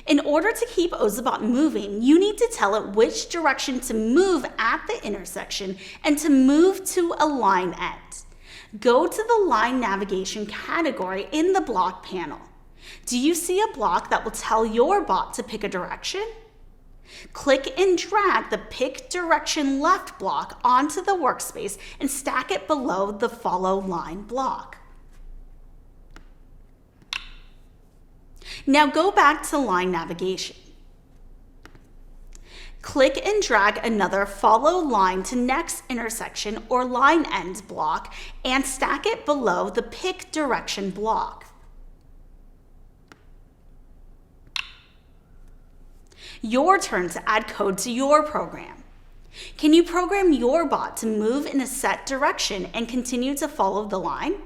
In order to keep Ozobot moving, you need to tell it which direction to move at the intersection and to move to a line end. Go to the line navigation category in the block panel. Do you see a block that will tell your bot to pick a direction? Click and drag the Pick Direction Left block onto the workspace and stack it below the Follow Line block. Now go back to line navigation. Click and drag another Follow Line to Next Intersection or Line End block and stack it below the Pick Direction block. Your turn to add code to your program. Can you program your bot to move in a set direction and continue to follow the line?